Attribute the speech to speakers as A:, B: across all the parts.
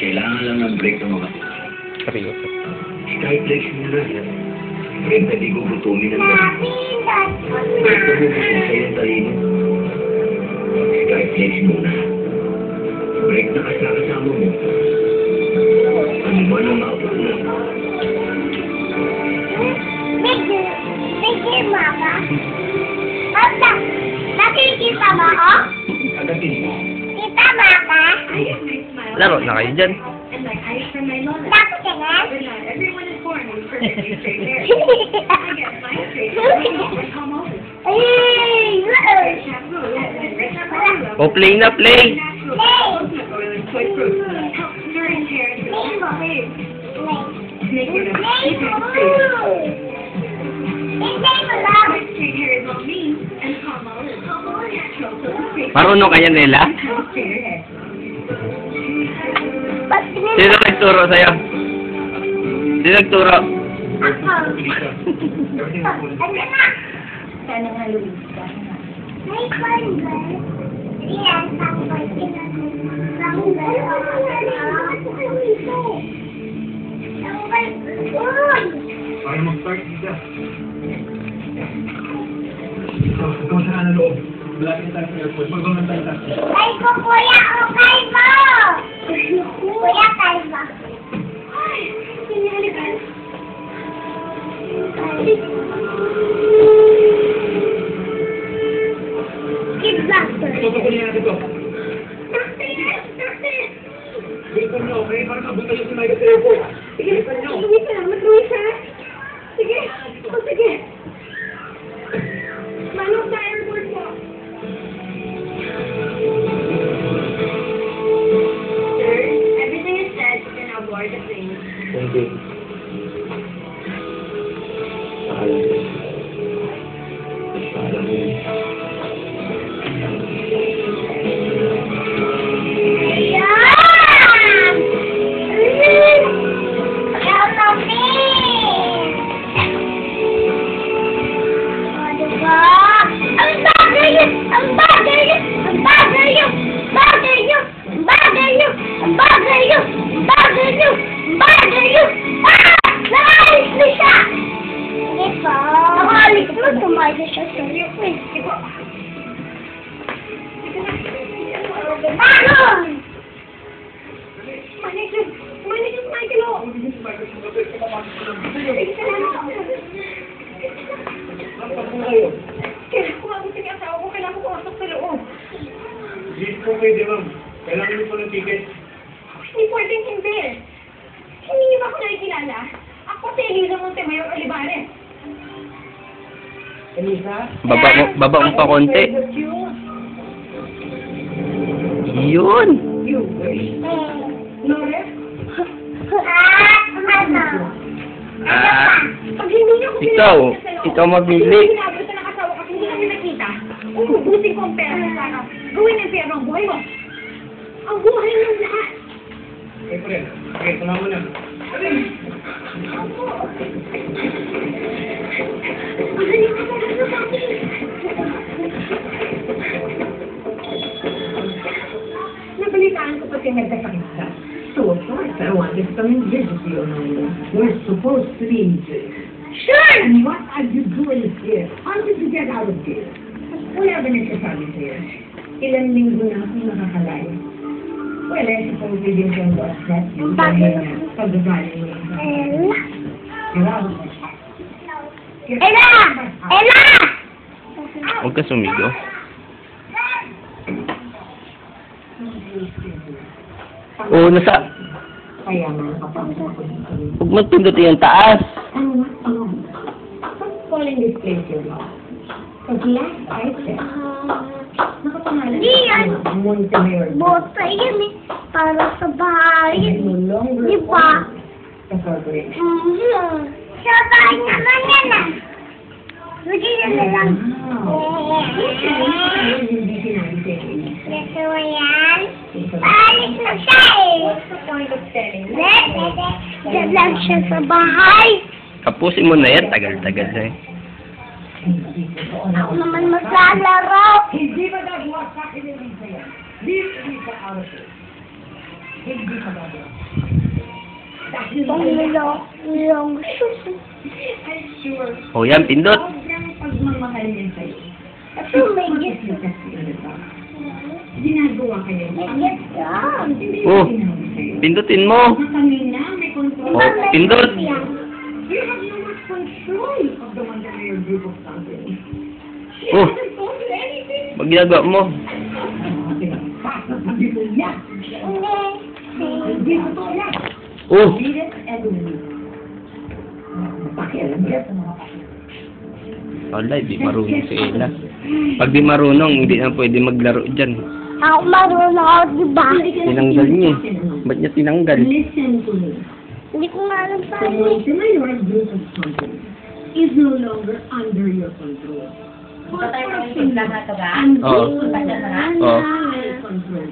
A: Kailangan lang ng break ng mga
B: Seryoso.
A: Skyflex muna. Break na di gugutumin ng dami. Break na gugutom sa'yo ang talino. Skyflex muna. Break na kasama mo. Ano ba nang maabot mo?
C: Bigil, Mama. Papa, nakikita mo ako?
A: Agatin mo.
C: Kita mo ako?
B: Laro na kayo dyan.
C: Tapos ganyan? Ay!
B: O, play na, play! Marunong kaya nila? Sino nagturo sa'yo? Sino nagturo?
C: Sana nga, Luis. May fiber. Yan, tapos
A: Para mag-start dito. Ikaw sa kanan loob. Malapit na tayo sa airport. Magbangan tayo tayo.
C: Ay ko, kuya, okay mo! Kuya, kaya ba? Ay, sinalikan. Kid Blaster.
A: Ito, kukunin natin ito. Bilisan nyo, okay? Para mabuta yung si Micah sa airport. Bilisan nyo.
C: Luis, ha? Sige. O, sige. Manong sa airport po. Sir, everything is set. You can now board the plane.
A: Thank you. Alam mo yun.
C: Tumayo siya sa iyo. Bangon! Manikit, Michael, oh! Kailangan ko mabuti ang asawa ko. Kailangan ko pumasok sa loob.
A: Hindi po pwede, ma'am. Kailangan niyo po ng ticket.
C: Hindi pwedeng hindi. Hindi niyo ba ako nakikilala? Ako si Eliza Montemayor Olivares.
A: Elisa?
B: Baba mo pa konti. Yun!
C: Lores? Pag hindi niyo ako
B: Ikaw mabili.
C: Hinabot ka ng asawa kasi hindi namin nakita. Umubusin ko ang pera mo para gawin ng pera ang buhay mo. Ang buhay ng lahat.
A: Okay, friend. Okay, tama mo na.
C: Nabalitaan ko pa siya nagkasakit ka. So, of course, I wanted to come in here to see you. We're supposed to be sure! And what are you doing here? How did you get out of here? Wala ba nagsasabi sa'yo? Ilang linggo na akong nakakalayo. Well, I suppose we didn't know that you pag-galing mo. Ella! Ella!
B: Huwag ka sumigaw. Oo, nasa...
C: Kaya nga, kapag-galing ko dito.
B: Huwag magpindutin yung taas.
C: What's calling this place your love? Because last I said, nakapangalan ka Montemayor.
D: Bota yan eh. Para sa bahay.
C: No longer
D: Di ba?
C: the corporation.
D: Sa bahay naman yan ah. Hindi na lang.
C: Hindi sinabi sa'yo.
D: Ito yan. Alis na siya eh.
C: What's the point of telling me?
D: Diyan lang siya sa bahay.
B: Kapusin mo na yan. Tagal-tagal na eh.
D: Ako naman maglalaro.
C: Hindi ba nagawa sa akin yung Lisa yan? Leave Lisa out of it. Hindi ka ba? Dahil
D: Yung
C: I'm sure.
B: O yan, pindot.
C: Sobrang pagmamahal niya sa'yo. At
D: Oh my
C: mag-get
D: God.
C: mo kasi, ano ba? Ginagawa ka niya. Hindi
B: Oh,
C: niya sinabi sa'yo.
B: pindutin mo.
C: Makamina, may control.
B: Oh, pindot.
C: You have no much control of the Wonderware group of companies. She
B: Oh.
C: hasn't told you anything.
B: Pag ginagawa mo.
C: Hindi mo yan. Hindi mo to yan.
B: Oh,
C: Read it and read. Pakialam yan sa mga pakialam.
B: wala, di marunong si Ella. Pag di marunong, hindi na pwede maglaro dyan.
D: Ako marunong ako, di ba?
B: Tinanggal niya. Ba't niya tinanggal?
C: Listen to me.
D: Hindi ko nga alam
C: The
D: paano.
C: Wonderware group of companies is no longer under your control. And
B: Oo. Oo.
C: control.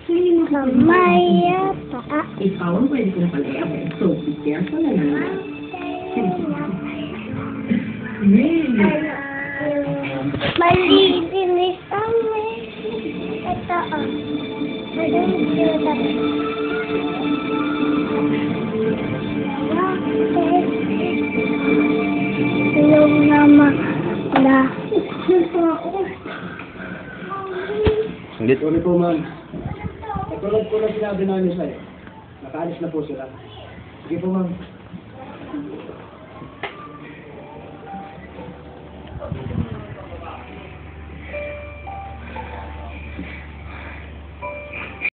C: So, hindi mo
D: Mamaya pa.
C: ikaw ang pwede ko na palayasin. So, be careful na lang. Really?
D: Malilinis kami. Ito, oh. Malilinis kami. Yung nama na.
B: Ulit.
E: Sorry po, ma'am. Tulad po na sinabi namin sa'yo. Nakaalis na po sila. Sige po, ma'am.